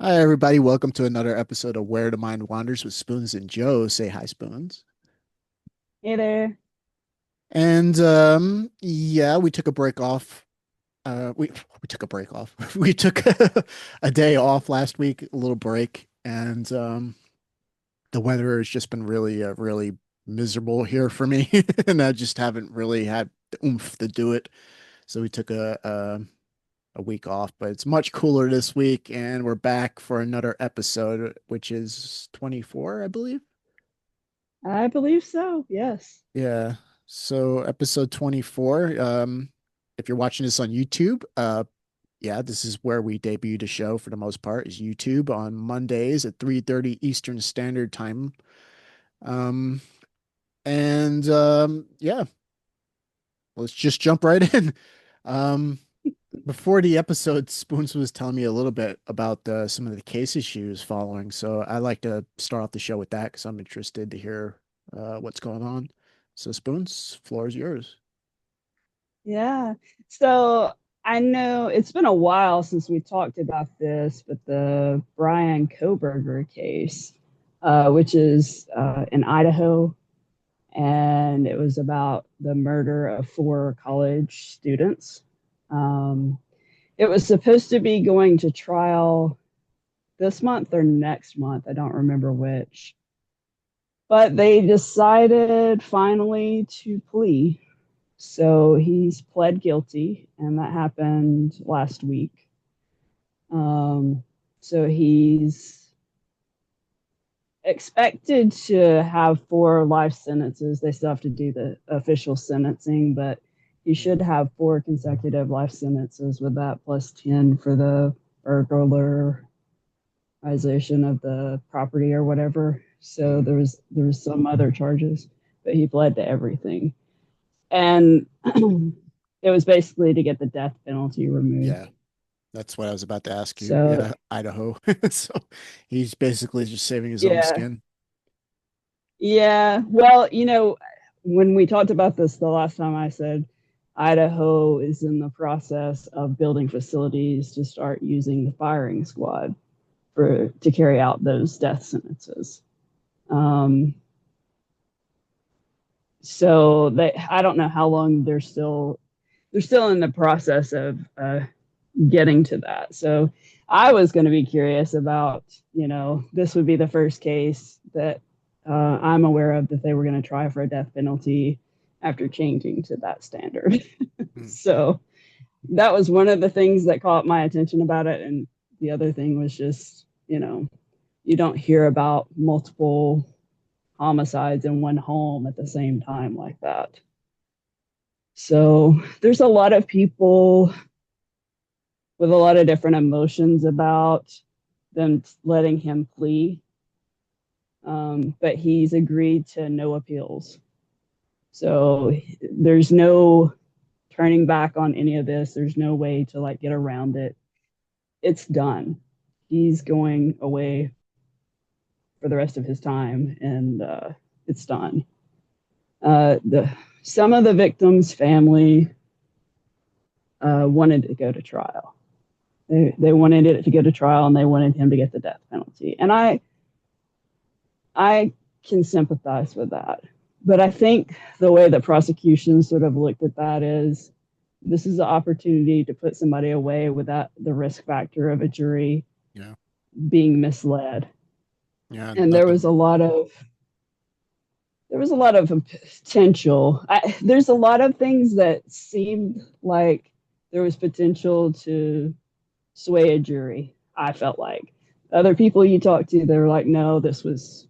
Hi, everybody. Welcome to another episode of Where the Mind Wanders with Spoons and Joe. Say hi, Spoons. Hey there. And yeah, we took a break off. We took a break off. We took a day off last week, a little break, and the weather has just been really miserable here for me, and I just haven't really had the oomph to do it. So we took a week off, but it's much cooler this week, and we're back for another episode, which is 24, I believe. I believe so. Yes. Yeah. So episode 24. If you're watching this on YouTube, yeah, this is where we debut the show for the most part, is YouTube on Mondays at 3:30 Eastern Standard Time. Um, and yeah, let's just jump right in. Um, Before the episode, Spoons was telling me a little bit about some of the cases she was following. So I like to start off the show with that because I'm interested to hear what's going on. So Spoons, floor is yours. Yeah. So I know it's been a while since we talked about this, but the Brian Kohberger case, which is in Idaho, and it was about the murder of four college students. Um, it was supposed to be going to trial this month or next month. I don't remember which. But they decided finally to plea. So he's pled guilty, and that happened last week. Um, so he's expected to have four life sentences. They still have to do the official sentencing, but he should have four consecutive life sentences with that plus 10 for the burglarization of the property or whatever. So Mm. there was some other charges, but he pled to everything. And it was basically to get the death penalty removed. Yeah, that's what I was about to ask you. So Yeah, Idaho. So he's basically just saving his own yeah, skin. yeah. Well, when we talked about this the last time, I said Idaho is in the process of building facilities to start using the firing squad for to carry out those death sentences. Um, so I don't know how long they're still in the process of getting to that. So I was going to be curious about, this would be the first case that I'm aware of that they were going to try for a death penalty after changing to that standard. Mm. So that was one of the things that caught my attention about it. And the other thing was just, you don't hear about multiple homicides in one home at the same time like that. So there's a lot of people with a lot of different emotions about them letting him plea. But he's agreed to no appeals. So there's no turning back on any of this. There's no way to like get around it. It's done. He's going away for the rest of his time, and it's done. The Some of the victims' family wanted to go to trial. They wanted it to go to trial, and they wanted him to get the death penalty. And I can sympathize with that. But I think the way the prosecution sort of looked at that is this is an opportunity to put somebody away without the risk factor of a jury Yeah. being misled. Yeah, And nothing. there was a lot of potential. There's a lot of things that seemed like there was potential to sway a jury. I felt like other people you talk to, they're like, no, this was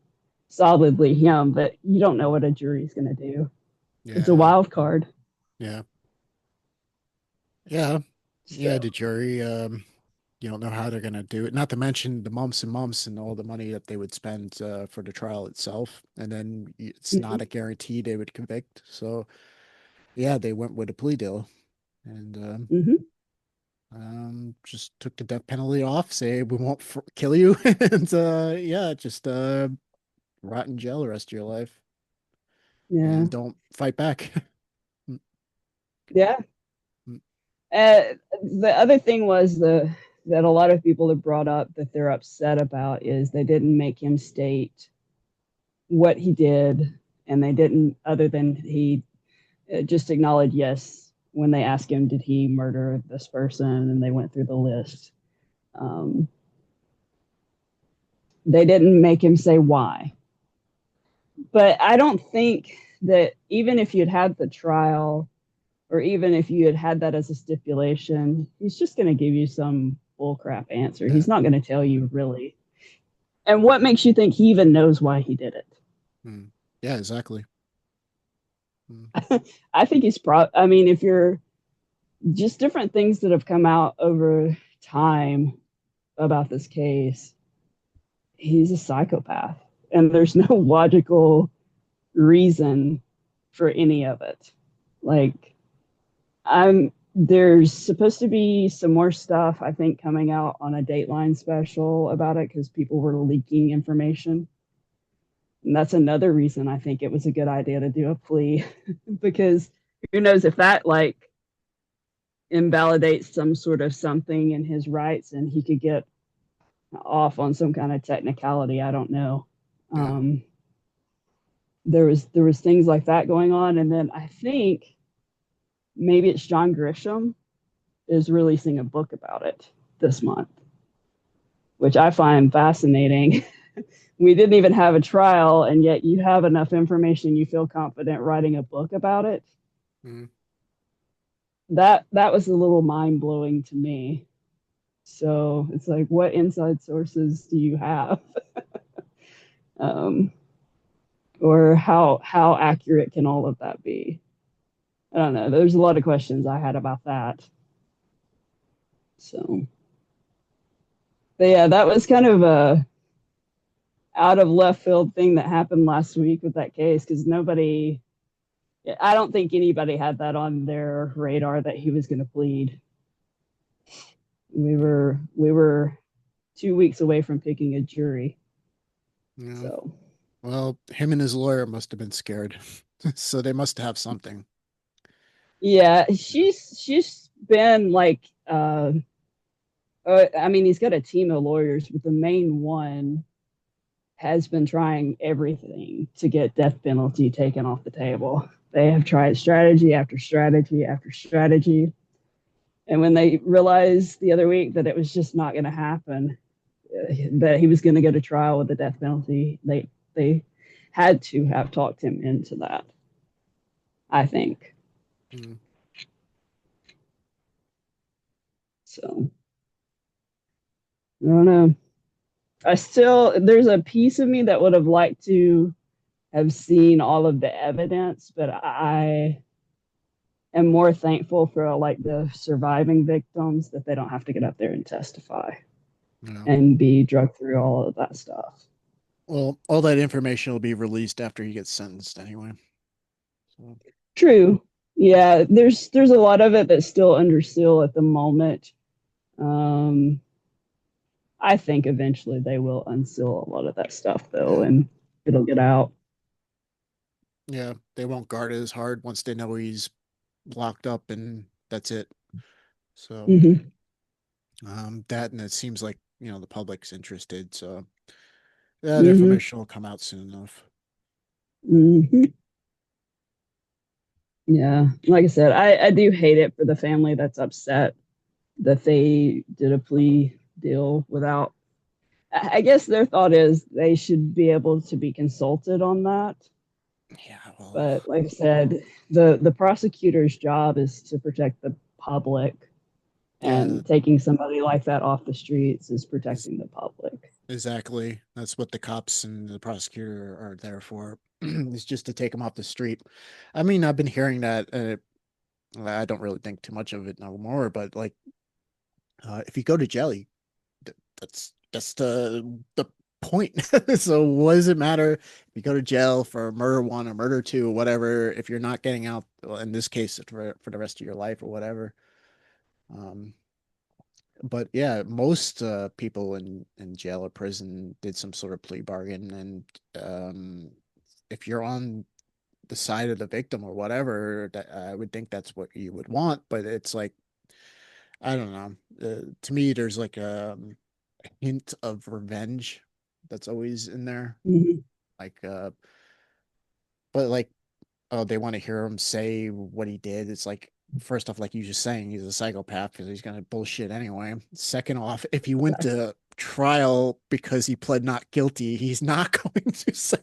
solidly him, but you don't know what a jury's going to do. It's a Yeah. wild card. Yeah. Yeah. Yeah, So, the jury, you don't know how they're gonna do it. Not to mention the months and all the money that they would spend for the trial itself. And then it's not mm-hmm, a guarantee they would convict. So yeah, they went with a plea deal and mm-hmm, just took the death penalty off, say we won't kill you, and yeah, just rot in jail the rest of your life yeah, and don't fight back. yeah. Uh, the other thing was that a lot of people have brought up that they're upset about is they didn't make him state what he did, and they didn't, other than he just acknowledged yes when they asked him, did he murder this person? And they went through the list. Um, they didn't make him say why. But I don't think that even if you'd had the trial, or even if you had had that as a stipulation, he's just going to give you some bullcrap answer. Yeah. He's not going to tell you really. And what makes you think he even knows why he did it? Mm. Yeah, exactly. Mm. I think he's I mean, if you're just different things that have come out over time about this case, he's a psychopath. And there's no logical reason for any of it. Like, there's supposed to be some more stuff, I think, coming out on a Dateline special about it because people were leaking information. And that's another reason I think it was a good idea to do a plea because who knows if that like invalidates some sort of something in his rights and he could get off on some kind of technicality. I don't know. Yeah. Um, there was things like that going on, and then I think maybe it's John Grisham is releasing a book about it this month, which I find fascinating. We didn't even have a trial, and yet you have enough information you feel confident writing a book about it. Mm. That was a little mind blowing to me. So it's like, what inside sources do you have, um, or how accurate can all of that be? I don't know. There's a lot of questions I had about that. So, but yeah, that was kind of a out of left field thing that happened last week with that case because nobody, I don't think anybody had that on their radar that he was going to plead. We were 2 weeks away from picking a jury. Yeah. So Well, him and his lawyer must have been scared. So they must have something. yeah, she's been like I mean, he's got a team of lawyers, but the main one has been trying everything to get death penalty taken off the table. They have tried strategy after strategy after strategy. And when they realized the other week that it was just not going to happen, that he was going to go to trial with the death penalty, they had to have talked him into that, I think. Mm. So I don't know. I still there's a piece of me that would have liked to have seen all of the evidence, but I am more thankful for like the surviving victims that they don't have to get up there and testify Yeah. and be drugged through all of that stuff. Well, all that information will be released after he gets sentenced anyway. So, True. Yeah, there's a lot of it that's still under seal at the moment. Um, I think eventually they will unseal a lot of that stuff though, yeah. and it'll get out. Yeah. They won't guard it as hard once they know he's locked up and that's it. So, Mm-hmm. that and it seems like, the public's interested. So that Mm-hmm. information will come out soon enough. Mm-hmm. Yeah, like I said, I do hate it for the family that's upset that they did a plea deal without. I guess their thought is they should be able to be consulted on that. Yeah. Well, But like I said, the prosecutor's job is to protect the public, yeah. and taking somebody like that off the streets is Is protecting the public. exactly. That's what the cops and the prosecutor are there for. It's just to take them off the street. I mean, I've been hearing that. I don't really think too much of it no more, but like, if you go to jail, that's the point. So what does it matter if you go to jail for murder one or murder two or whatever if you're not getting out? Well, in this case, for the rest of your life or whatever. Um, but yeah, most people in jail or prison did some sort of plea bargain, and if you're on the side of the victim or whatever, that I would think that's what you would want. But it's like I don't know. To me, there's like a hint of revenge that's always in there. Mhm. Like, but like, oh, they want to hear him say what he did. It's like, first off, like you just saying, he's a psychopath because he's gonna bullshit anyway. Second off, if he went Exactly. to trial because he pled not guilty, he's not going to say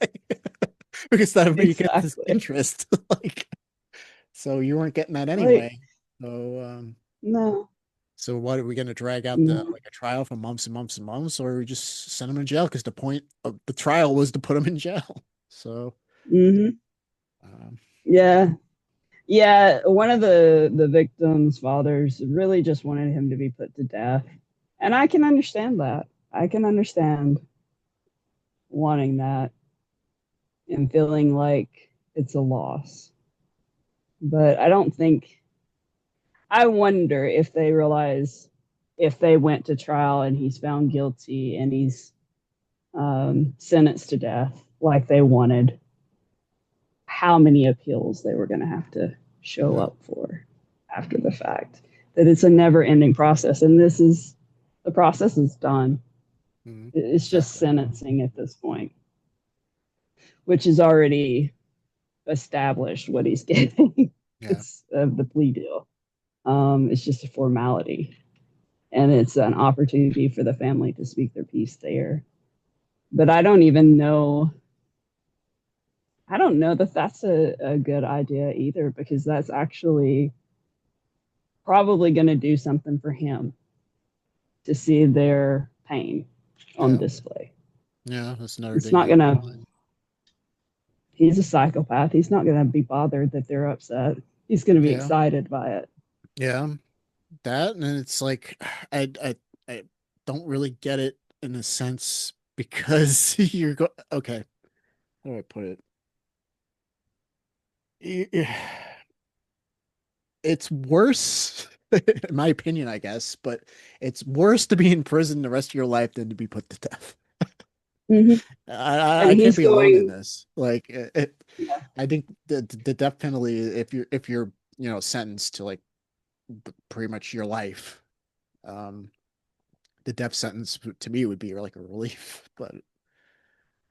because that would be against his Exactly. interest. Like, so you weren't getting that Like, anyway. So, no, so what are we going to drag out the no. like a trial for months and months and months, or we just send him in jail? Because the point of the trial was to put him in jail. So, Hmm. um, Yeah. Yeah. One of the victims' fathers really just wanted him to be put to death. And I can understand that. I can understand wanting that and feeling like it's a loss. But I don't think, I wonder if they realize if they went to trial and he's found guilty and he's sentenced to death like they wanted, how many appeals they were going to have to show yeah. up for after the fact. That it's a never ending process. And this is the process is done. Mhm. It's just Exactly. sentencing at this point, which is already established what he's getting. Yeah. It's the plea deal. It's just a formality, and it's an opportunity for the family to speak their piece there. But I don't even know. I don't know that that's a good idea either, because that's actually probably going to do something for him to see their pain on Yeah. display. Yeah. That's another It's thing not down going the to, line. he's a psychopath. He's not going to be bothered that they're upset. He's going to be Yeah. excited by it. Yeah. That and it's like I don't really get it in a sense because you're go okay. How do I put it? Y- It's worse, in my opinion, I guess, but it's worse to be in prison the rest of your life than to be put to death. Mm-hmm. And I can't he's be alone in going, this. Like yeah. I think the death penalty, if you're sentenced to like pretty much your life, um, the death sentence to me would be like a relief. But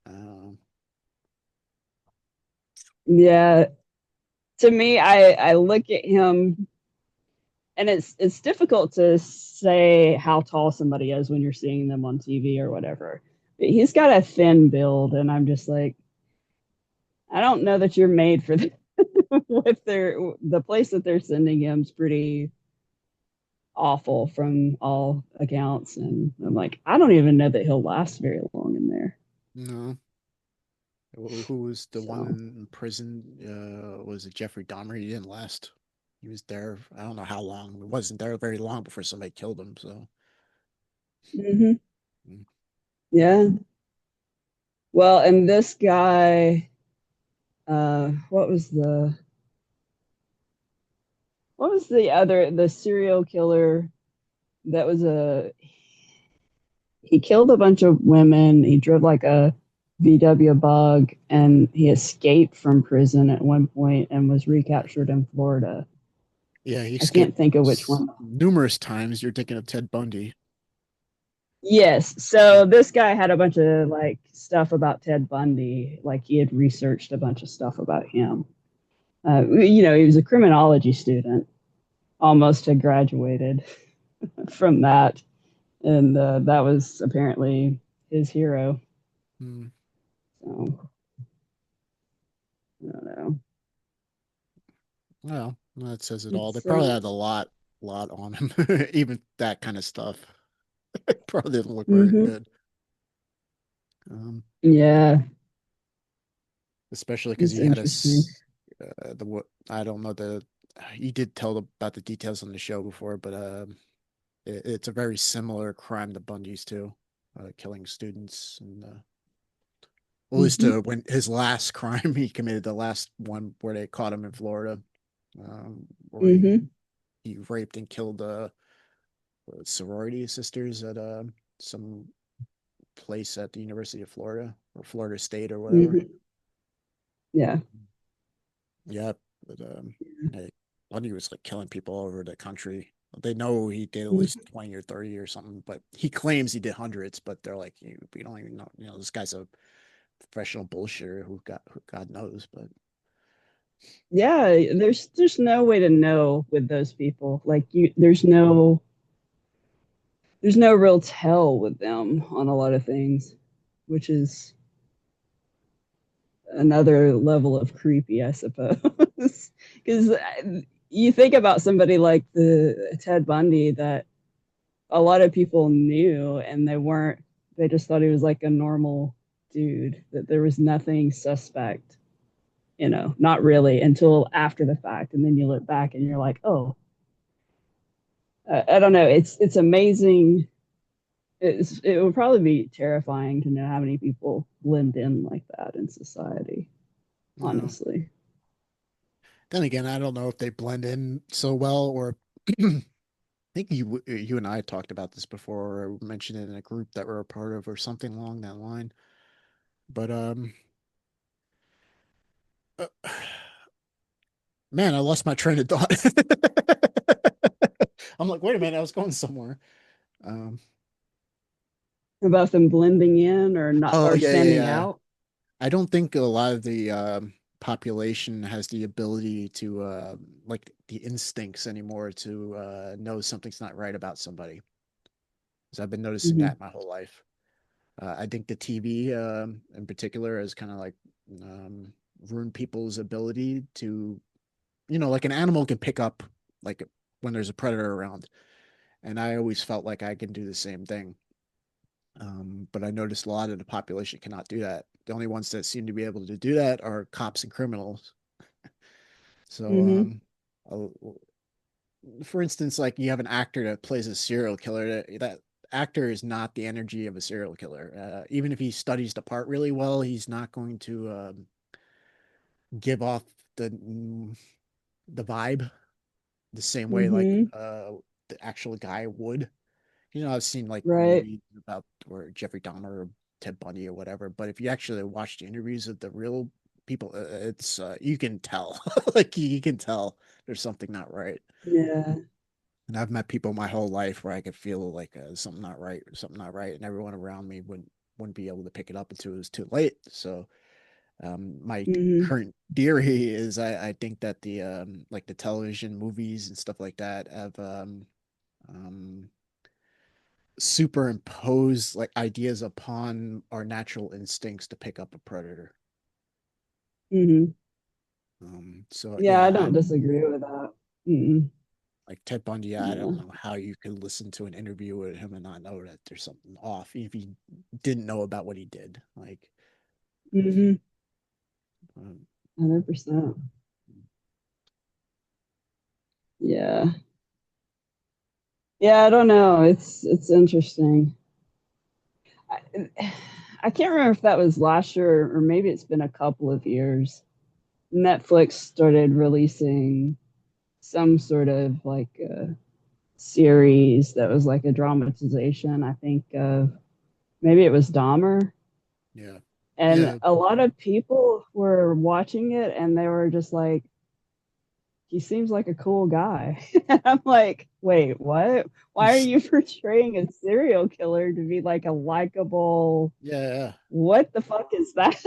um, Yeah. To me, I look at him, and it's difficult to say how tall somebody is when you're seeing them on TV or whatever. But he's got a thin build, and I'm just like, I don't know that you're made for this. With the place that they're sending him is pretty awful from all accounts, and I'm like, I don't even know that he'll last very long in there. no, who was the one So, in prison? Was it Jeffrey Dahmer? He didn't last. He was there. I don't know how long. He wasn't there very long before somebody killed him. So. mm-hmm. Mm. Yeah. Well, and this guy, what was the serial killer that was a he killed a bunch of women. He drove like a VW bug, and he escaped from prison at one point and was recaptured in Florida. Yeah, he I can't escaped think of which one. numerous times. You're thinking of Ted Bundy. Yes. So this guy had a bunch of like stuff about Ted Bundy. Like he had researched a bunch of stuff about him. He was a criminology student, almost had graduated from that. And that was apparently his hero. Mm. So I don't know. Well, that says it all. They It's probably had lot on him. Even that kind of stuff. Probably didn't look very mhm. good. Um, Yeah, Especially because it's he had a interesting. the what I don't know he did tell about the details on the show before, but it's a very similar crime to Bundy's too, killing students and well, at least Hmm. when his last crime he committed, the last one where they caught him in Florida, where Hmm. he raped and killed sorority sisters at some place at the University of Florida or Florida State or whatever. Hmm. Yeah. Yeah, but hey, Bundy was like killing people all over the country. They know he did at least 20 or 30 or something, but he claims he did hundreds, but they're like, we don't even know. This guy's a professional bullshitter who God knows, but Yeah, there's no way to know with those people. Like there's no real tell with them on a lot of things, which is another level of creepy, I suppose. Because you think about somebody like the Ted Bundy that a lot of people knew, and they just thought he was like a normal dude, that there was nothing suspect, not really until after the fact. And then you look back and you're like, oh, I don't know. It's amazing. It would probably be terrifying to know how many people blend in like that in society, you know. honestly. Then again, I don't know if they blend in so well, or I think you and I talked about this before, or mentioned it in a group that we're a part of, or something along that line. But uh, man, I lost my train of thought. I'm like, wait a minute, I was going somewhere. Um, About them blending in or not oh or yeah, yeah, standing yeah. out. I don't think a lot of the population has the ability to like the instincts anymore to know something's not right about somebody. Because I've been noticing Hmm. that my whole life. I think the TV in particular has kind of like um, ruined people's ability to, like an animal can pick up like when there's a predator around, and I always felt like I can do the same thing. But I noticed a lot of the population cannot do that. The only ones that seem to be able to do that are cops and criminals. So, Hmm. for instance, like you have an actor that plays a serial killer. That actor is not the energy of a serial killer. Even if he studies the part really well, he's not going to give off the the vibe the same way like Hmm. the actual guy would. I've seen like Right. movies about or Jeffrey Dahmer or Ted Bundy or whatever, but if you actually watch the interviews of the real people, it's you can tell, like you can tell there's something not right. Yeah. And I've met people my whole life where I could feel like something not right or something not right, and everyone around me wouldn't be able to pick it up until it was too late. So my Hmm. current theory is I think that the like the television movies and stuff like that have um superimpose like ideas upon our natural instincts to pick up a predator. Hmm. So Yeah, I yeah, don't disagree with that. Mm. like Ted Bundy, I don't Yeah. know how you could listen to an interview with him and not know that there's something off if he didn't know about what he did. Like, Hmm. um, 100%. Yeah. Yeah, I don't know. It's interesting. I, I can't remember if that was last year or maybe it's been a couple of years. Netflix started releasing some sort of like series that was like a dramatization, I think, of maybe it was Dahmer. yeah, And yeah, a lot of people were watching it and they were just like, he seems like a cool guy. I'm like, wait, what? Why are you portraying a serial killer to be like a likable? yeah. What the fuck is that?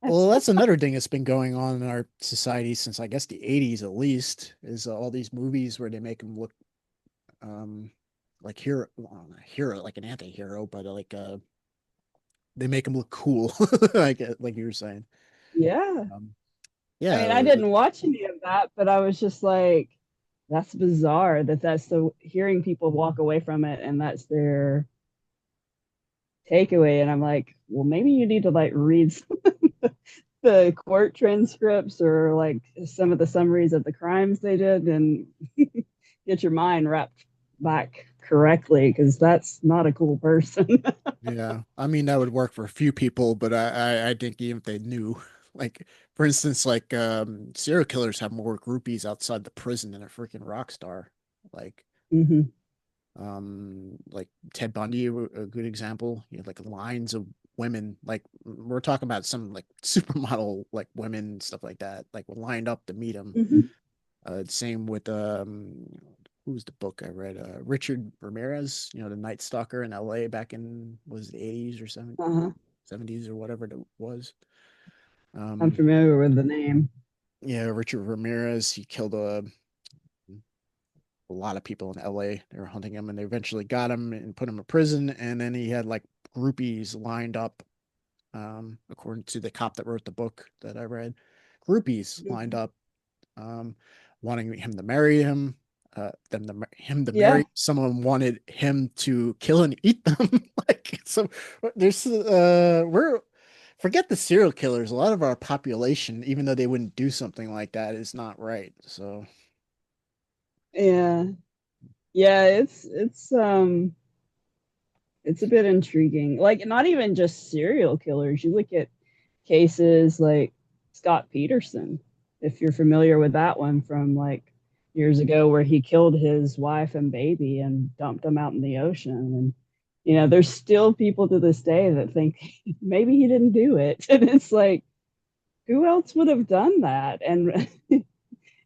Well, that's another thing that's been going on in our society since I guess the 80s at least is all these movies where they make them look um like hero, well, not hero like an anti-hero, but like they make them look cool like you were saying. Yeah. Um, I yeah, mean, I didn't watch any of that, but I was just like, that's bizarre that's the hearing people walk away from it and that's their takeaway. And I'm like, well, maybe you need to like read the court transcripts or like some of the summaries of the crimes they did and get your mind wrapped back correctly because that's not a cool person. yeah. I mean, that would work for a few people, but I think even if they knew, like, for instance, like serial killers have more groupies outside the prison than a freaking rock star. Like, Hmm. like Ted Bundy, a good example. You have like lines of women, like we're talking about some like supermodel like women, stuff like that, like lined up to meet him. Hmm. Same with who was the book I read? Richard Ramirez, the Night Stalker in LA back in, was it the 80s or Uh-huh. 70s or whatever it was. I'm Um, familiar with the name. yeah, Richard Ramirez, he killed a lot of people in LA. They were hunting him and they eventually got him and put him in prison. And then he had like groupies lined up, according to the cop that wrote the book that I read, groupies lined Mhm. up, um, wanting him to marry him, him to Yeah. marry. Someone wanted him to kill and eat them. Like, so there's we're forget the serial killers. A lot of our population, even though they wouldn't do something like that, is not right. So Yeah. Yeah, it's a bit intriguing. Like not even just serial killers. You look at cases like Scott Peterson, if you're familiar with that one from like years ago, where he killed his wife and baby and dumped them out in the ocean. And there's still people to this day that think maybe he didn't do it. And it's like, who else would have done that? And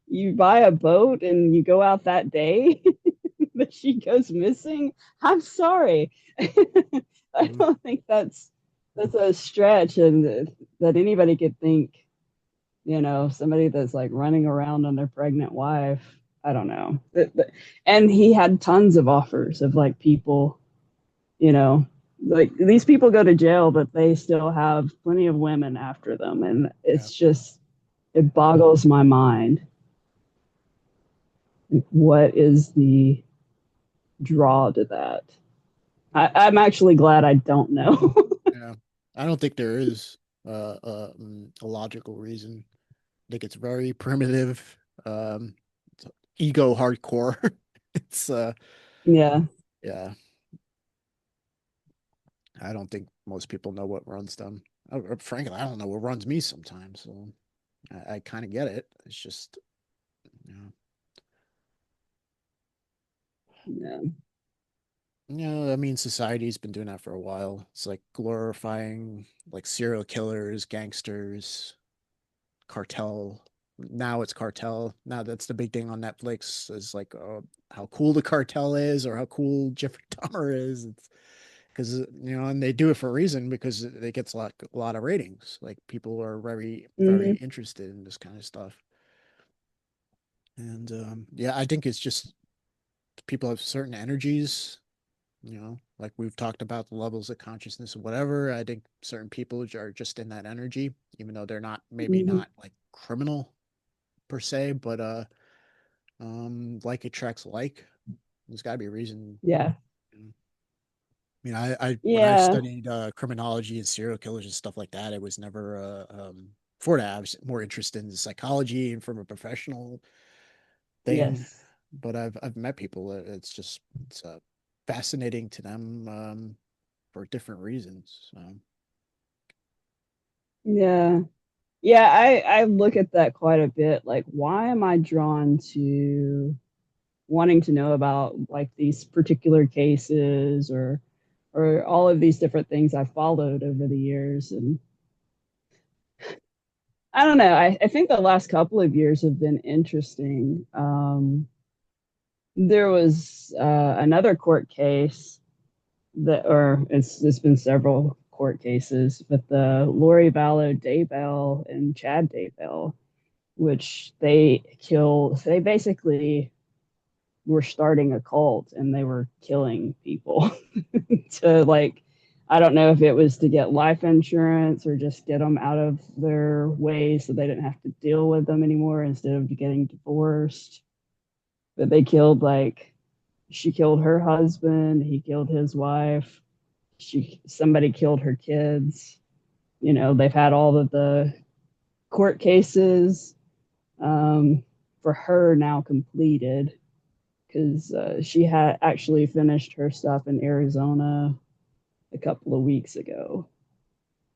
you buy a boat and you go out that day that she goes missing. I'm sorry. I mm, don't think that's a stretch, and that anybody could think, somebody that's like running around on their pregnant wife. I don't know. And he had tons of offers of like people, you know, like these people go to jail, but they still have plenty of women after them. And yeah. it's just, it boggles my mind. What is the draw to that? I'm actually glad I don't know. Yeah. I don't think there is a logical reason. I think it's very primitive, it's ego hardcore. It's Yeah. yeah, I don't think most people know what runs them. Frankly, I don't know what runs me sometimes. So I kind of get it. It's just, you know, Yeah. I mean, society's been doing that for a while. It's like glorifying like serial killers, gangsters, cartel. Now it's cartel. Now that's the big thing on Netflix is like, how cool the cartel is or how cool Jeffrey Dahmer is. It's because and they do it for a reason because it gets a lot of ratings. Like people are very very Hmm. interested in this kind of stuff. And yeah, I think it's just people have certain energies. Like we've talked about the levels of consciousness or whatever. I think certain people are just in that energy, even though they're not maybe Hmm. not like criminal per se, but like attracts like. There's got to be a reason. Yeah. I mean, I when I Yeah. studied criminology and serial killers and stuff like that, it was never before that. I was more interested in psychology and from a professional thing. Yes. But I've met people. It's fascinating to them for different reasons. So, Yeah. Yeah. I look at that quite a bit. Like, why am I drawn to wanting to know about like these particular cases or all of these different things I've followed over the years? And I don't know. I think the last couple of years have been interesting. There was another court case or it's been several court cases, but the Lori Vallow Daybell and Chad Daybell, which they basically were starting a cult and they were killing people to like, I don't know if it was to get life insurance or just get them out of their way so they didn't have to deal with them anymore instead of getting divorced. But they killed like, she killed her husband, he killed his wife, somebody killed her kids. They've had all of the court cases um, for her now completed because she had actually finished her stuff in Arizona a couple of weeks ago,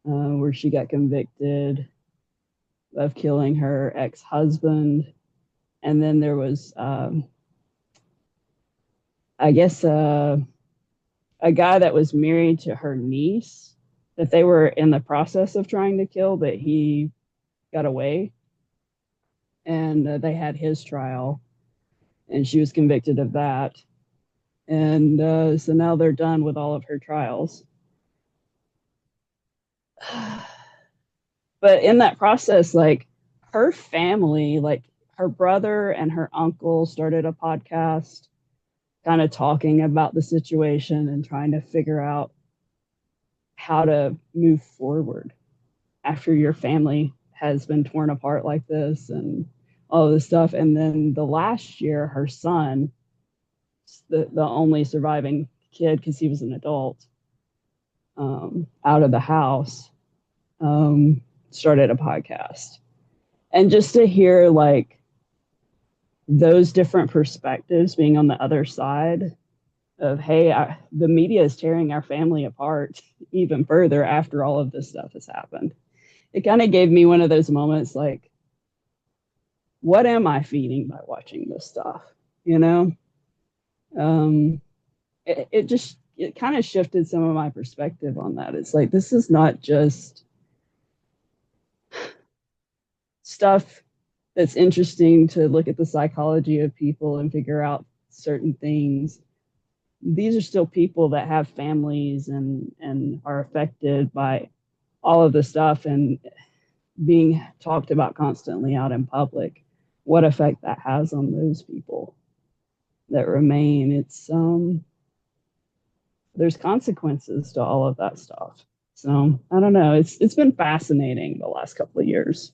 where she got convicted of killing her ex-husband. And then there was, I guess, a guy that was married to her niece that they were in the process of trying to kill, but he got away, and they had his trial. and she was convicted of that. And so now they're done with all of her trials. But in that process, like her family, like her brother and her uncle started a podcast kind of talking about the situation and trying to figure out how to move forward after your family has been torn apart like this and all this stuff. And then the last year, her son, the only surviving kid, because he was an adult, out of the house, started a podcast. And just to hear like those different perspectives being on the other side of, hey, the media is tearing our family apart even further after all of this stuff has happened. It kind of gave me one of those moments like, what am I feeding by watching this stuff? You know, um, it kind of shifted some of my perspective on that. It's like, this is not just stuff that's interesting to look at the psychology of people and figure out certain things. These are still people that have families and are affected by all of the stuff and being talked about constantly out in public. What effect that has on those people that remain. It's there's consequences to all of that stuff. So I don't know. It's been fascinating the last couple of years,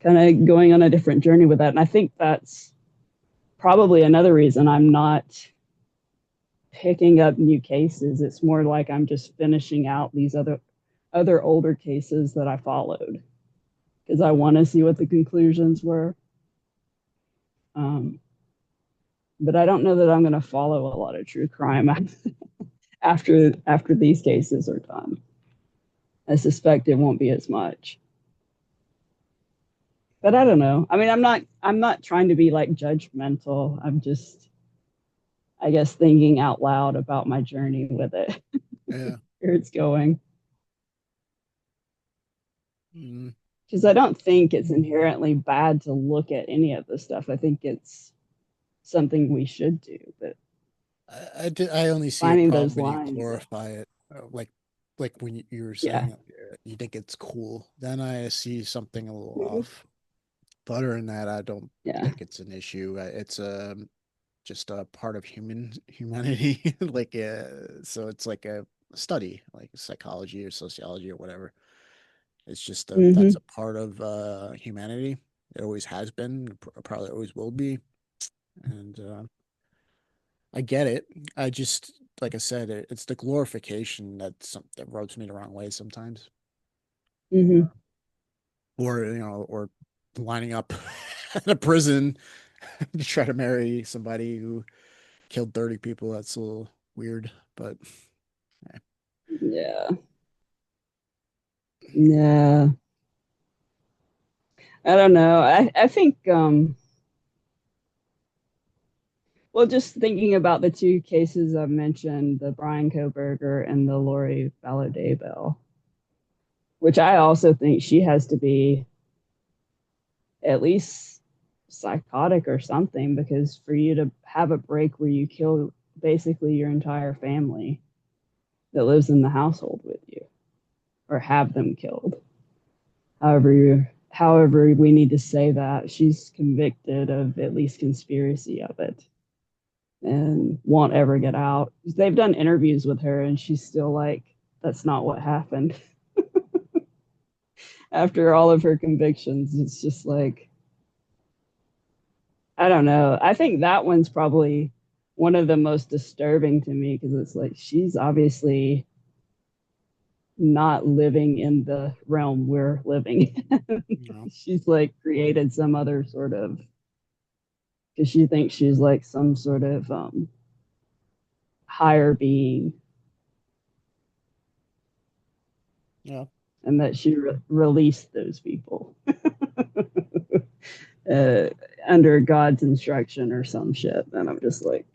kind of going on a different journey with that. And I think that's probably another reason I'm not picking up new cases. It's more like I'm just finishing out these other older cases that I followed because I want to see what the conclusions were. But I don't know that I'm going to follow a lot of true crime after these cases are done. I suspect it won't be as much. But I don't know. I mean, I'm not trying to be like judgmental. I'm just, I guess, thinking out loud about my journey with it. Yeah. Where it's going. Mm. Because I don't think it's inherently bad to look at any of this stuff. I think it's something we should do, but I only see a finding problem those when you lines, glorify it, like when you were yeah. saying you think it's cool. Then I see something a little off. But other than that, I don't Yeah. think it's an issue. It's just a part of humanity. Like so it's like a study, like psychology or sociology or whatever. It's just that's Mm-hmm. a part of humanity. It always has been, probably always will be. And I get it. I just, like I said, it's the glorification that rubs me the wrong way sometimes. Mm-hmm. Or or lining up in a prison to try to marry somebody who killed 30 people. That's a little weird, but yeah. Yeah. Yeah. I don't know. I think well, just thinking about the two cases I've mentioned, the Brian Kohberger and the Lori Vallow Daybell, which I also think she has to be at least psychotic or something, because for you to have a break where you kill basically your entire family that lives in the household with you or have them killed. However we need to say that, she's convicted of at least conspiracy of it and won't ever get out. They've done interviews with her and she's still like, that's not what happened. After all of her convictions, it's just like, I don't know. I think that one's probably one of the most disturbing to me because it's like she's obviously not living in the realm we're living in. No. She's like created some other sort of, because she thinks she's like some sort of higher being, Yeah. and that she released those people uh, under God's instruction or some shit. And I'm just like,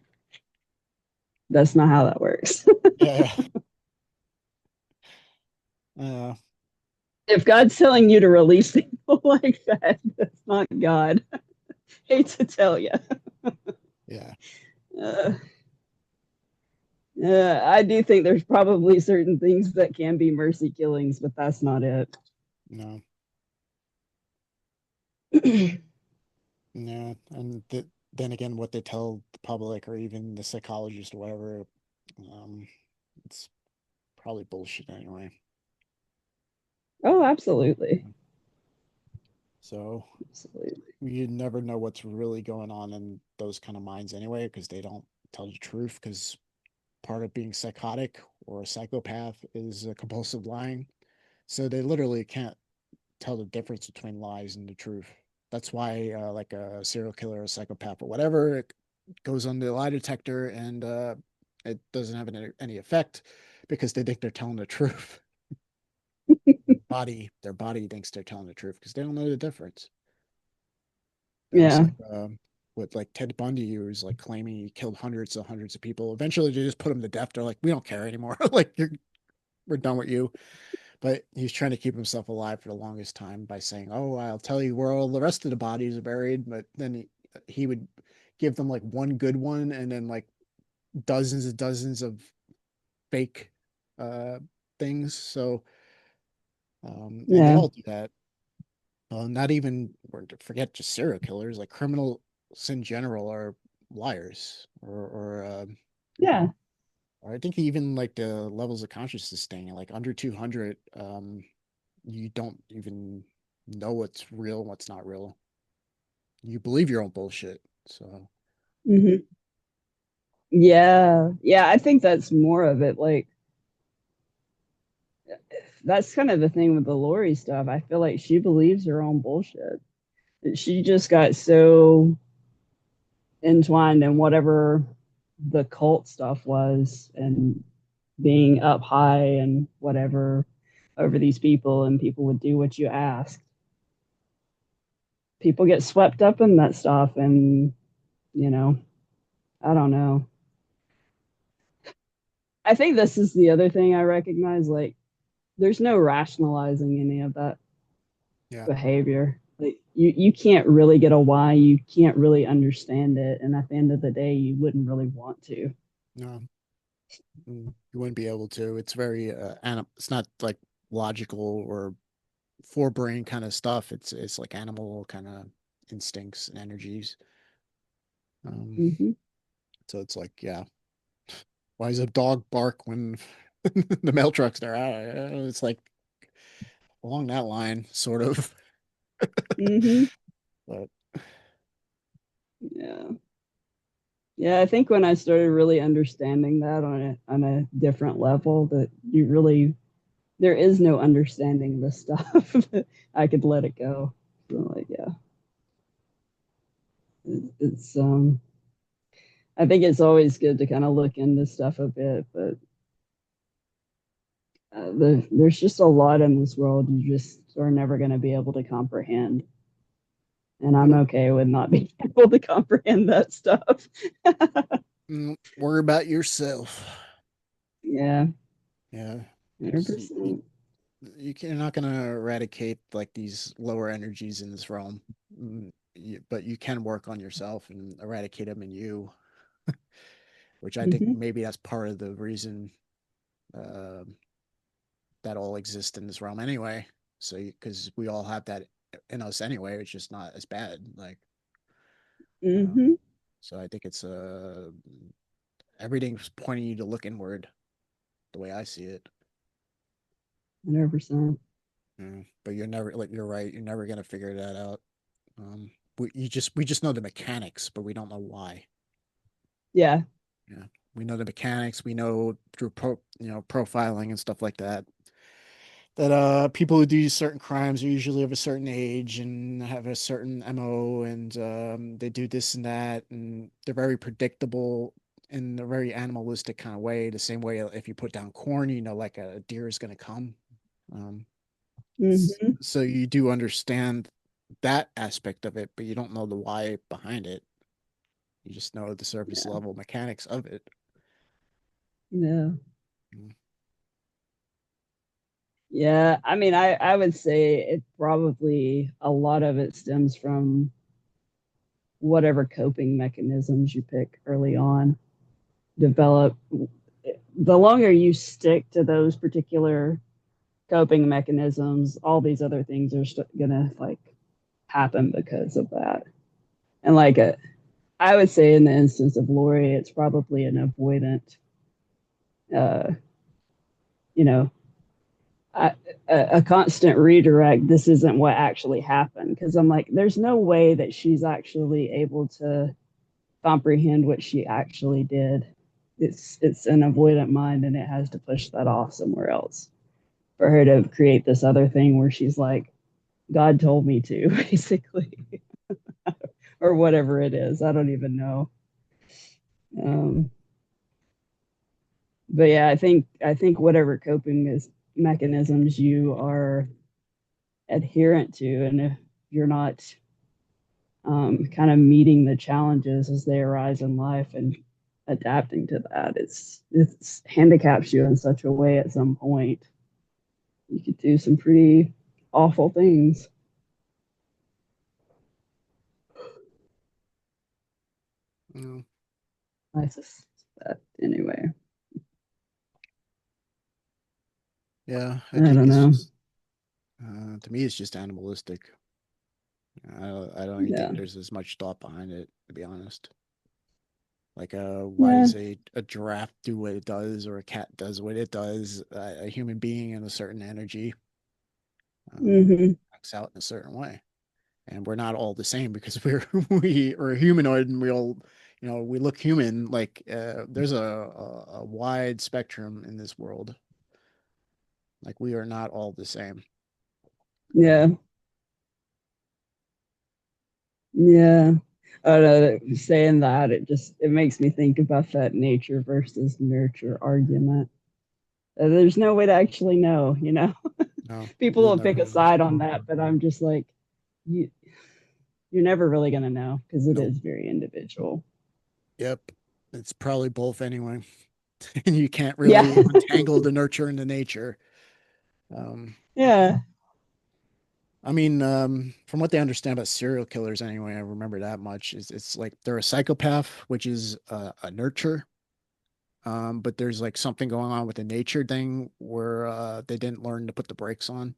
that's not how that works. Yeah. Uh, If God's telling you to release people like that, that's not God. Hate to tell you. Yeah. Uh, I do think there's probably certain things that can be mercy killings, but that's not it. No. No. And then again, what they tell the public or even the psychologist or whatever, um, it's probably bullshit anyway. Oh, absolutely. So Absolutely. you never know what's really going on in those kind of minds anyway, because they don't tell the truth. Because part of being psychotic or a psychopath is compulsive lying. So they literally can't tell the difference between lies and the truth. That's why, like a serial killer, a psychopath, or whatever, it goes on the lie detector and it doesn't have any effect because they think they're telling the truth. Their body thinks they're telling the truth because they don't know the difference. It's Yeah. like with like Ted Bundy, who was like claiming he killed hundreds of people. Eventually, they just put him to death. They're like, we don't care anymore. Like we're done with you. But he's trying to keep himself alive for the longest time by saying, "Oh, I'll tell you where all the rest of the bodies are buried." But then he would give them like one good one, and then like dozens of fake uh, things. So, and they Yeah. all do that. Not even or forget just serial killers, like criminals in general are liars, Yeah. or I think even like the levels of consciousness thing, like under 200, you don't even know what's real and what's not real. You believe your own bullshit. So, Hmm. Yeah. Yeah. I think that's more of it. Like, that's kind of the thing with the Lori stuff. I feel like she believes her own bullshit. She just got so entwined in whatever the cult stuff was and being up high and whatever over these people, and people would do what you asked. People get swept up in that stuff, and you know, I don't know. I think this is the other thing I recognize. Like, there's no rationalizing any of that yeah, behavior. Like, you can't really get a why. You can't really understand it, and at the end of the day, you wouldn't really want to. no, you wouldn't be able to. It's very, it's not like logical or forebrain kind of stuff. It's like animal kind of instincts and energies. Um, Mm-hmm. so it's like, yeah, why does a dog bark when the mail truck's there? It's like along that line, sort of. Mm-hmm. But Yeah. Yeah, I think when I started really understanding that on a different level, that you really there is no understanding this stuff. I could let it go. So like, yeah, it's I think it's always good to kind of look into stuff a bit, but there's just a lot in this world you just are never going to be able to comprehend, and I'm nope. okay with not being able to comprehend that stuff. Worry about yourself. Yeah, Yeah. 100%. You're not going to eradicate like these lower energies in this realm, but you can work on yourself and eradicate them in you, which I think Mm-hmm. maybe that's part of the reason uh, that all exists in this realm anyway. So, because we all have that in us anyway, it's just not as bad. Like, um, Mm-hmm. so I think it's everything's pointing you to look inward, the way I see it. 100%. But you're never like you're right. You're never gonna figure that out. We just know the mechanics, but we don't know why. Yeah. Yeah, we know the mechanics. We know through profiling and stuff like that that people who do certain crimes are usually of a certain age and have a certain MO, and they do this and that, and they're very predictable in a very animalistic kind of way. The same way if you put down corn, you know, like a deer is going to come. Um, Mm-hmm. so you do understand that aspect of it, but you don't know the why behind it. You just know the surface Yeah. level mechanics of it. Yeah. Mm. Yeah, I mean, I would say it probably a lot of it stems from whatever coping mechanisms you pick early on develop. The longer you stick to those particular coping mechanisms, all these other things are gonna like happen because of that. And like I would say in the instance of Lori, it's probably an avoidant, uh, you know, a, a constant redirect. This isn't what actually happened, because I'm like, there's no way that she's actually able to comprehend what she actually did. It's an avoidant mind, and it has to push that off somewhere else for her to create this other thing where she's like, God told me to, basically, or whatever it is. I don't even know. Um, but yeah, I think whatever mechanisms you are adherent to, and if you're not kind of meeting the challenges as they arise in life and adapting to that, it's handicaps you in such a way at some point you could do some pretty awful things. Mm, I suspect anyway. yeah, I I think don't it's know. just to me, it's just animalistic. I don't even Yeah. think there's as much thought behind it, to be honest. Like, why Yeah. does a giraffe do what it does, or a cat does what it does? A human being in a certain energy Mm-hmm. acts out in a certain way, and we're not all the same because we are humanoid, and we all, we look human. Like, there's a wide spectrum in this world. Like, we are not all the same. Yeah. Yeah. I don't know, saying that it makes me think about that nature versus nurture argument. There's no way to actually know. No, People you'll will never pick a know. side on that, but I'm just like, you you're never really gonna know because it Nope. is very individual. Yep. It's probably both anyway. And you can't Yeah. really untangle the nurture and the nature. Um, Yeah. I mean, from what they understand about serial killers, anyway, I remember that much. Is it's like they're a psychopath, which is a nurture. But there's like something going on with the nature thing where they didn't learn to put the brakes on.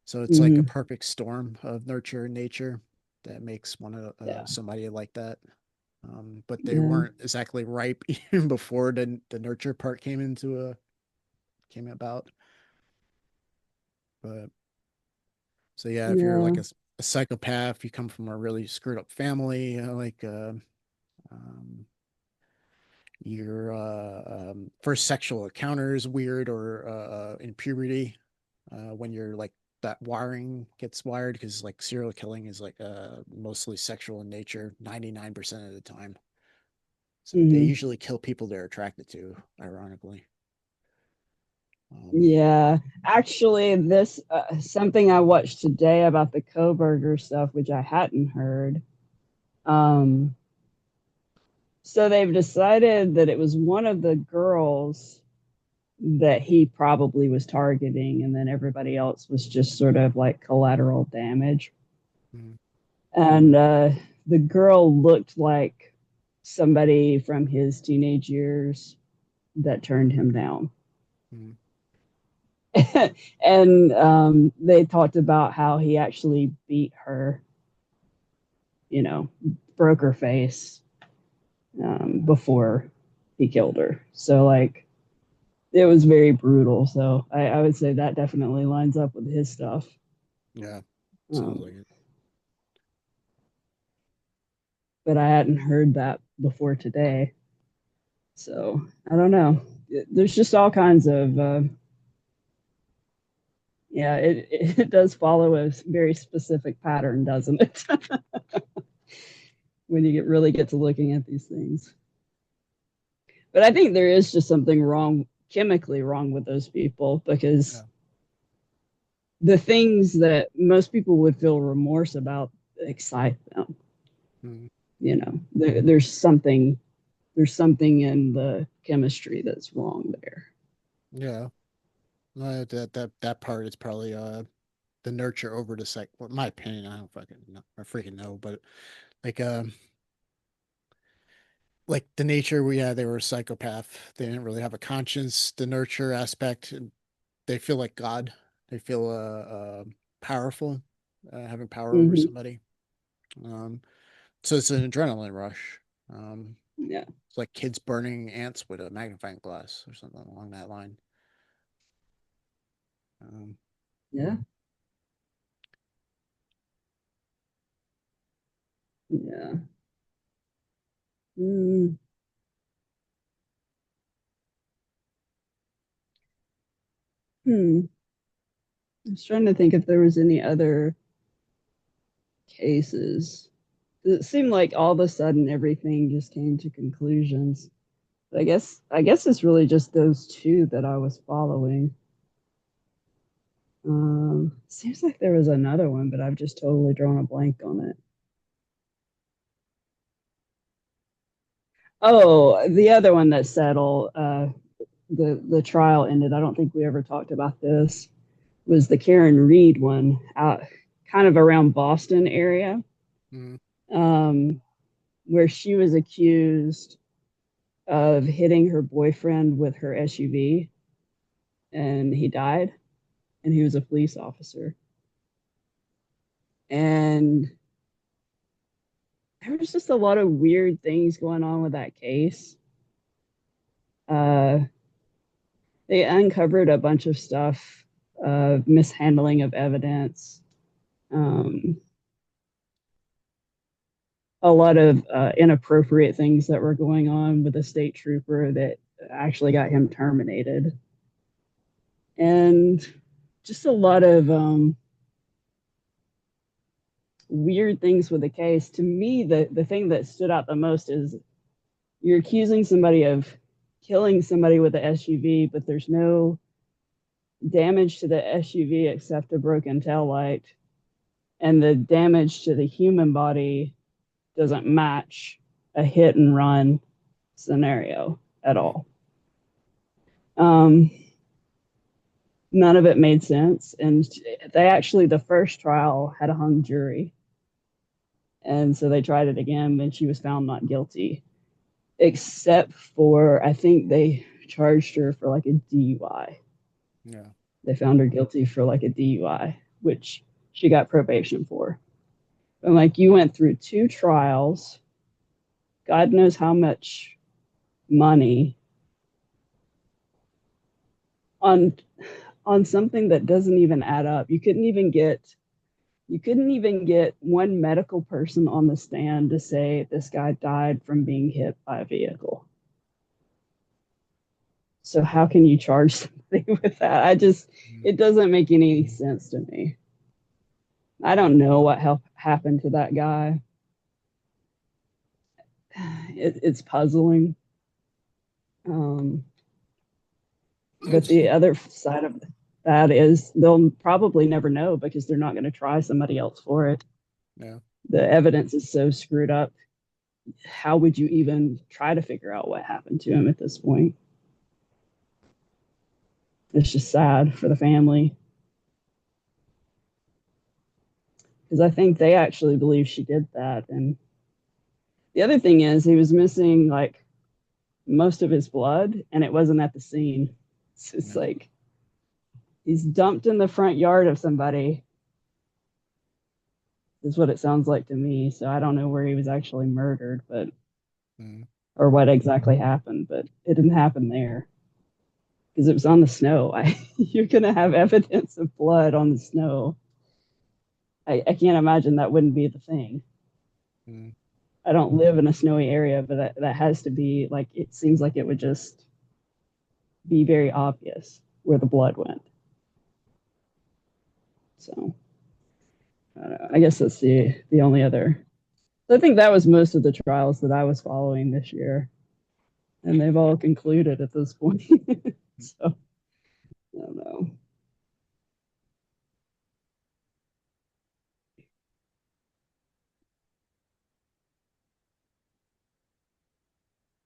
So it's like a Hmm. perfect storm of nurture and nature that makes one of Yeah. somebody like that. But they Yeah. weren't exactly ripe even before the nurture part came about. But so yeah, if you're like Yeah. a psychopath, you come from a really screwed up family, um, your first sexual encounter is weird, or in puberty, when you're like that wiring gets wired, because like serial killing is like mostly sexual in nature 99% of the time. So they Hmm. usually kill people they're attracted to, ironically. Um, Yeah. Actually, this something I watched today about the Kohberger stuff, which I hadn't heard. Um, so they've decided that it was one of the girls that he probably was targeting, and then everybody else was just sort of like collateral damage. mm, And the girl looked like somebody from his teenage years that turned him down. mm, And they talked about how he actually beat her, you know, broke her face before he killed her. So, like, it was very brutal. So, I would say that definitely lines up with his stuff. yeah, sounds Um, like it. but I hadn't heard that before today. So, I don't know. There's just all kinds of, yeah, it does follow a very specific pattern, doesn't it? When you really get to looking at these things. But I think there is just something wrong, chemically wrong with those people, because Yeah. the things that most people would feel remorse about excite them. Mm, There's something in the chemistry that's wrong there. yeah. That part is probably the nurture over the sex. Well, in my opinion, I don't fucking know, I freaking know, but like like the nature we had, they were a psychopath. They didn't really have a conscience, the nurture aspect. They feel like God. They feel powerful, having power over Hmm. somebody. Um, so it's an adrenaline rush. Yeah. It's like kids burning ants with a magnifying glass or something along that line. Um, Yeah. Yeah. Mm. Hmm. I was trying to think if there was any other cases. It seemed like all of a sudden everything just came to conclusions. But I guess it's really just those two that I was following. Seems like there was another one, but I've just totally drawn a blank on it. Oh, the other one that settled, the trial ended. I don't think we ever talked about this. Was the Karen Reed one out kind of around Boston area, mm, um, where she was accused of hitting her boyfriend with her SUV, and he died, and he was a police officer. And there was just a lot of weird things going on with that case. Uh, they uncovered a bunch of stuff, mishandling of evidence, um, a lot of inappropriate things that were going on with a state trooper that actually got him terminated, and just a lot of weird things with the case. To me, the thing that stood out the most is you're accusing somebody of killing somebody with an SUV, but there's no damage to the SUV except a broken tail light, and the damage to the human body doesn't match a hit and run scenario at mm, all. Um, None of it made sense, and they actually the first trial had a hung jury, and so they tried it again, and she was found not guilty, except for I think they charged her for like a DUI. yeah. They found her guilty for like a DUI, which she got probation for. And like you went through two trials, God knows how much money on something that doesn't even add up. You couldn't even get one medical person on the stand to say this guy died from being hit by a vehicle. So how can you charge somebody with that? Mm, It doesn't make any sense to me. I don't know what happened to that guy. It's puzzling. Um, but it's the other side of that is they'll probably never know because they're not going to try somebody else for it. yeah. The evidence is so screwed up. How would you even try to figure out what happened to him at this point? It's just sad for the family because I think they actually believe she did that. And the other thing is, he was missing like most of his blood, and it wasn't at the scene. It's No. like he's dumped in the front yard of somebody, is what it sounds like to me. So I don't know where he was actually murdered, but Mm, or what exactly happened, but it didn't happen there because it was on the snow. You're gonna have evidence of blood on the snow. I can't imagine that wouldn't be the thing. mm, I don't live in a snowy area, but that has to be like it seems like it would just be very obvious where the blood went. So I don't know. I guess that's the only other. I think that was most of the trials that I was following this year, and they've all concluded at this point. So I don't know.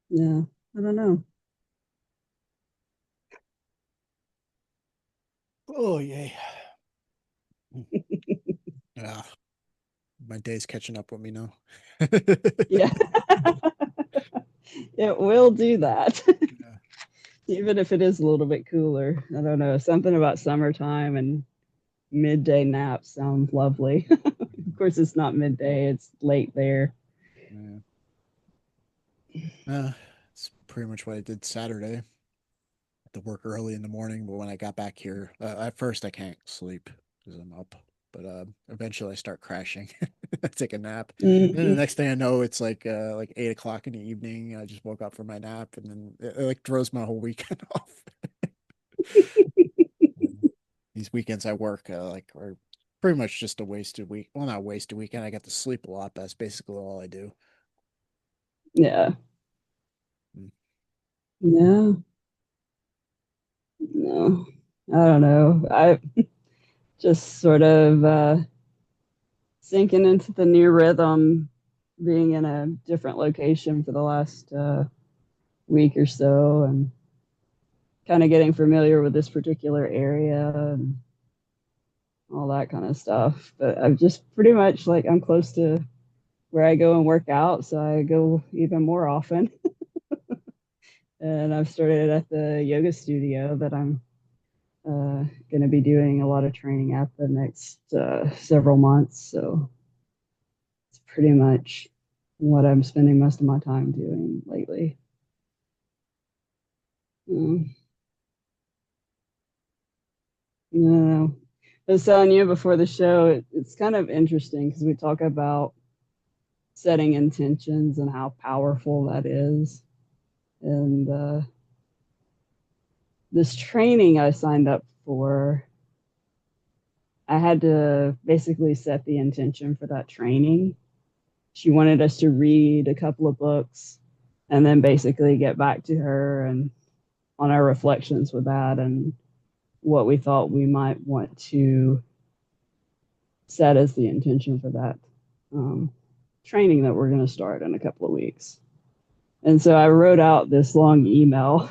Yeah, I don't know. oh, yay. Yeah. My day's catching up with me now. Yeah, it will do that. Yeah. Even if it is a little bit cooler. I don't know. Something about summertime and midday naps sounds lovely. Of course, it's not midday, it's late there. Yeah. It's pretty much what I did Saturday. Had to work early in the morning, but when I got back here, at first I can't sleep because I'm up. But eventually I start crashing. I take a nap. And then the Mm-hmm. next thing I know, it's like 8 o'clock in the evening. I just woke up from my nap, and then it like throws my whole weekend off. Mm. These weekends I work like are pretty much just a wasted week. Well, not a wasted weekend. I get to sleep a lot. That's basically all I do. Yeah. Mm. Yeah. No, I don't know. I just sort of sinking into the new rhythm, being in a different location for the last week or so, and kind of getting familiar with this particular area and all that kind of stuff. But I'm just pretty much like I'm close to where I go and work out, so I go even more often. And I've started at the yoga studio that I'm going to be doing a lot of training at the next several months. So it's pretty much what I'm spending most of my time doing lately. Um, you know, I was telling you before the show, it's kind of interesting because we talk about setting intentions and how powerful that is. And this training I signed up for, I had to basically set the intention for that training. She wanted us to read a couple of books and then basically get back to her and on our reflections with that and what we thought we might want to set as the intention for that um, training that we're going to start in a couple of weeks. And so I wrote out this long email.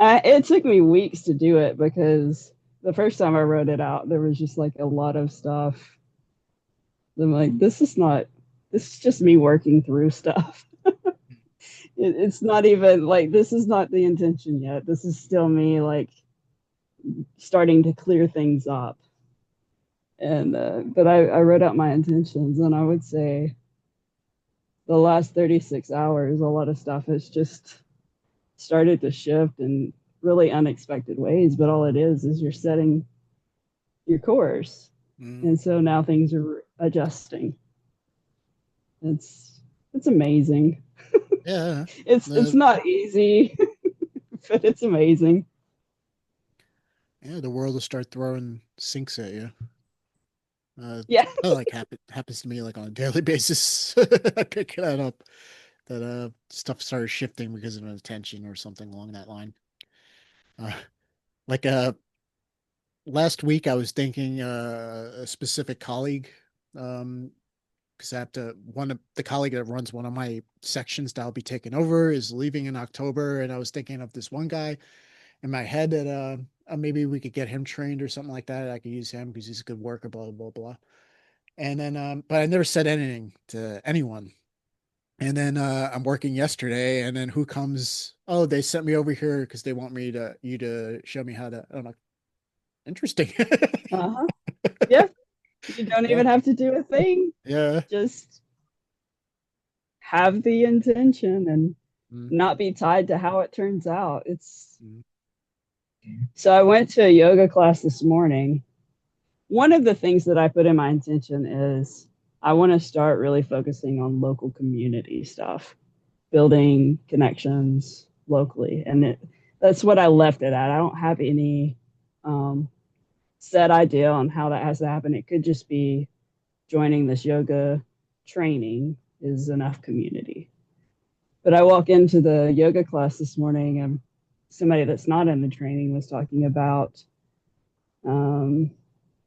It took me weeks to do it because the first time I wrote it out, there was just like a lot of stuff. I'm like, this is just me working through stuff. It's not even like, this is not the intention yet. This is still me like starting to clear things up. And, but I wrote out my intentions and I would say the last 36 hours, a lot of stuff has just started to shift in really unexpected ways. But all it is you're setting your course. Mm. And so now things are adjusting. It's, it's amazing. Yeah. It's not easy, but it's amazing. Yeah, the world will start throwing sinks at you. Yeah. That like happens to me like on a daily basis. I pick that up that stuff started shifting because of an attention or something along that line. Uh like last week I was thinking a specific colleague because I have to one of the colleague that runs one of my sections that I'll be taking over is leaving in October, and I was thinking of this one guy in my head that maybe we could get him trained or something like that. I could use him because he's a good worker, blah blah blah. And then but I never said anything to anyone. And then I'm working yesterday, and then who comes? Oh, they sent me over here because they want me to you to show me how to. I'm like, interesting. Uh-huh. Yeah. You don't Yeah, even have to do a thing. yeah. Just have the intention and Mm, not be tied to how it turns out. It's mm, so I went to a yoga class this morning. One of the things that I put in my intention is I want to start really focusing on local community stuff, building connections locally. And that's what I left it at. I don't have any um, set idea on how that has to happen. It could just be joining this yoga training is enough community. But I walk into the yoga class this morning and somebody that's not in the training was talking about um,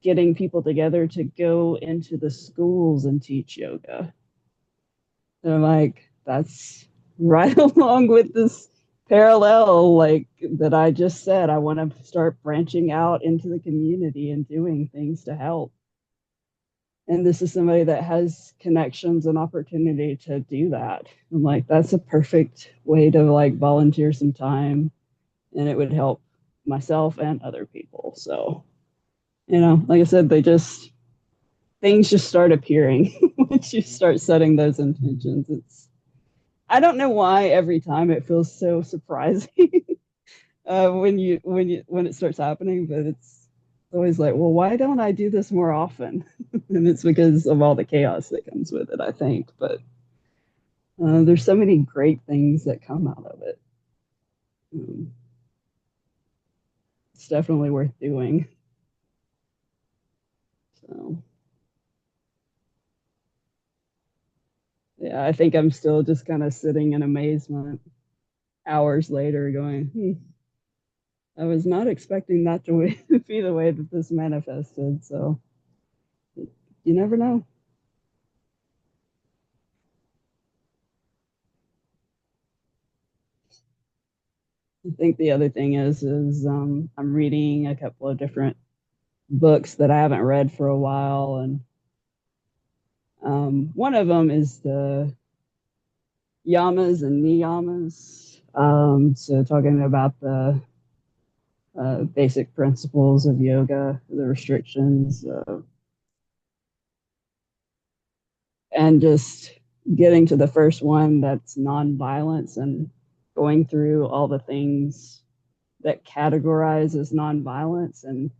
getting people together to go into the schools and teach yoga. And I'm like, that's right along with this parallel, like that I just said. I want to start branching out into the community and doing things to help. And this is somebody that has connections and opportunity to do that. I'm like, that's a perfect way to like volunteer some time, and it would help myself and other people. So, like I said, things just start appearing once you start setting those intentions. I don't know why every time it feels so surprising when it starts happening, but it's always like, well, why don't I do this more often? And it's because of all the chaos that comes with it, I think. But there's so many great things that come out of it. Um, it's definitely worth doing. So yeah, I think I'm still just kind of sitting in amazement hours later, going, I was not expecting that to be the way that this manifested. So you never know. I think the other thing is I'm reading a couple of different books that I haven't read for a while, and one of them is the yamas and niyamas. So talking about the basic principles of yoga, the restrictions, and just getting to the first one that's nonviolence and going through all the things that categorize as nonviolence. And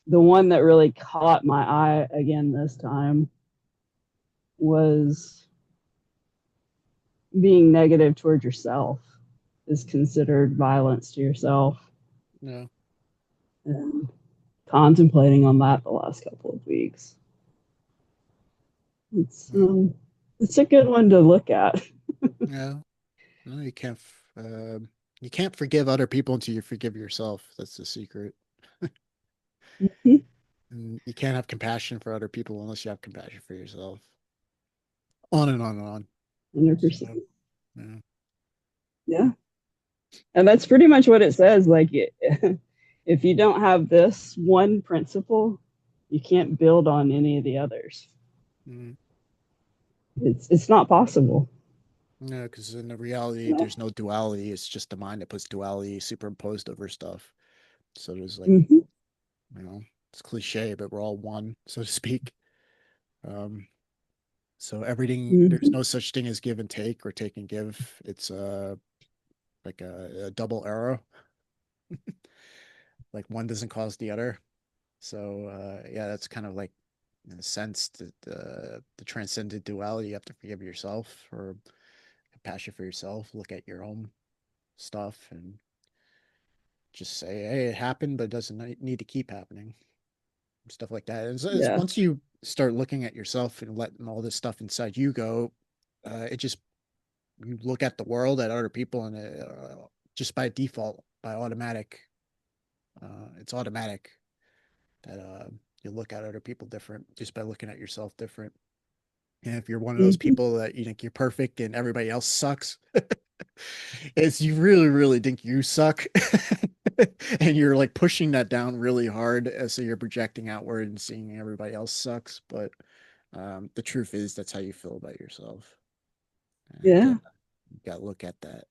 the one that really caught my eye again this time was being negative toward yourself is considered violence to yourself. No. And contemplating on that the last couple of weeks. It's Yeah. um, it's a good one to look at. Yeah. No, you can't forgive other people until you forgive yourself. That's the secret. And you can't have compassion for other people unless you have compassion for yourself. On and on and on. 100%. So, yeah. Yeah. And that's pretty much what it says. Like, if you don't have this one principle, you can't build on any of the others. Mm. It's not possible. No, because in the reality, You know? there's no duality. It's just the mind that puts duality superimposed over stuff. So there's like, Mm-hmm. it's cliche, but we're all one, so to speak. Um, so everything, there's Mm-hmm. no such thing as give and take or take and give. It's like a double arrow. Like one doesn't cause the other. So yeah, that's kind of like in a sense the transcendent duality. You have to forgive yourself or compassion for yourself. Look at your own stuff and just say, hey, it happened, but it doesn't need to keep happening. Stuff like that. And so Yeah. once you start looking at yourself and letting all this stuff inside you go, it just you look at the world, at other people, and just by default, by automatic, it's automatic that you look at other people different just by looking at yourself different. And if you're one of those Mm-hmm. people that you think you're perfect and everybody else sucks, it's you really, really think you suck. And you're like pushing that down really hard. So you're projecting outward and seeing everybody else sucks. But the truth is, that's how you feel about yourself. And Yeah. you got to look at that.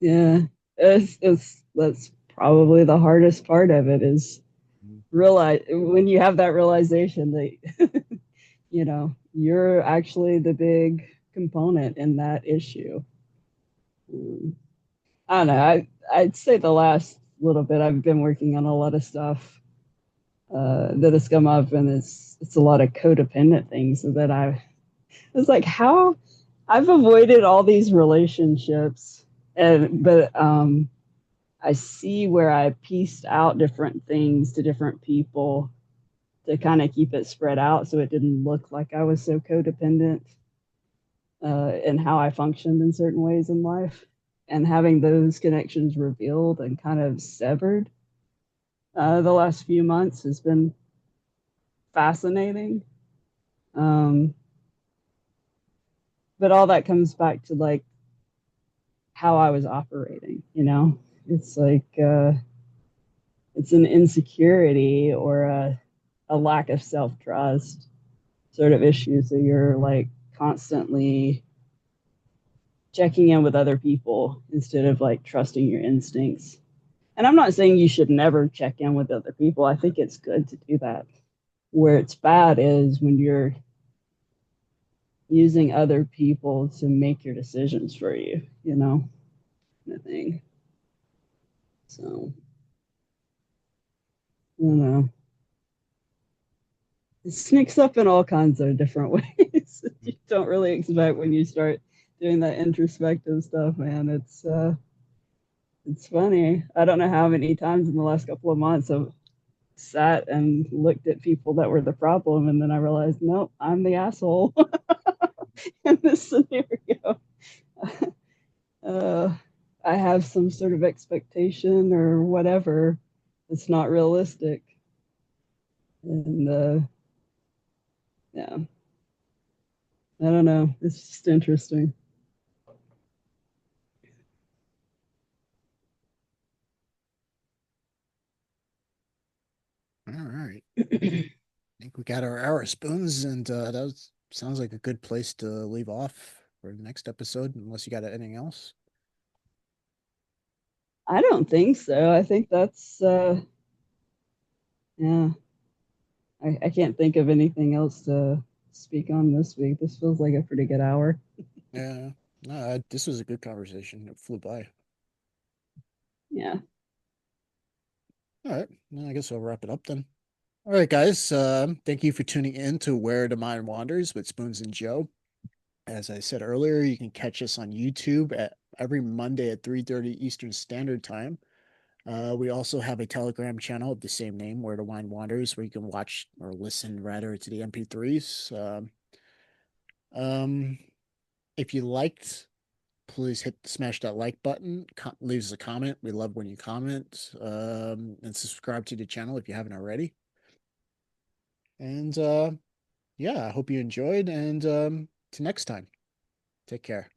Yeah. That's probably the hardest part of it is Mhm. realize when you have that realization that you're actually the big component in that issue. um, I don't know. I'd say the last little bit I've been working on a lot of stuff that has come up, and it's a lot of codependent things that I it's like how I've avoided all these relationships, and but I see where I pieced out different things to different people to kind of keep it spread out so it didn't look like I was so codependent in how I functioned in certain ways in life. And having those connections revealed and kind of severed the last few months has been fascinating. Um, but all that comes back to like how I was operating. It's like it's an insecurity or a lack of self trust sort of issue. So you're like constantly checking in with other people instead of like trusting your instincts. And I'm not saying you should never check in with other people. I think it's good to do that. Where it's bad is when you're using other people to make your decisions for you, kind of thing. So, I don't know. It sneaks up in all kinds of different ways. You don't really expect when you start doing that introspective stuff, man. It's funny. I don't know how many times in the last couple of months I've sat and looked at people that were the problem, and then I realized, nope, I'm the asshole in this scenario. uh, I have some sort of expectation or whatever. It's not realistic, and yeah, I don't know. It's just interesting. All right. I think we got our hour spoons, and sounds like a good place to leave off for the next episode, unless you got anything else. I don't think so. I think that's yeah. I can't think of anything else to speak on this week. This feels like a pretty good hour. Yeah. No, this was a good conversation. It flew by. Yeah. All right. Well, I guess I'll wrap it up then. All right, guys. Thank you for tuning in to Where the Mind Wanders with Spoons and Joe. As I said earlier, you can catch us on YouTube at every Monday at 3:30 Eastern Standard Time. We also have a Telegram channel of the same name, Where the Mind Wanders, where you can watch or listen rather to the MP3s. Um, if you liked, please smash that like button. Leave us a comment. We love when you comment. And subscribe to the channel if you haven't already. And yeah, I hope you enjoyed. And to next time, take care.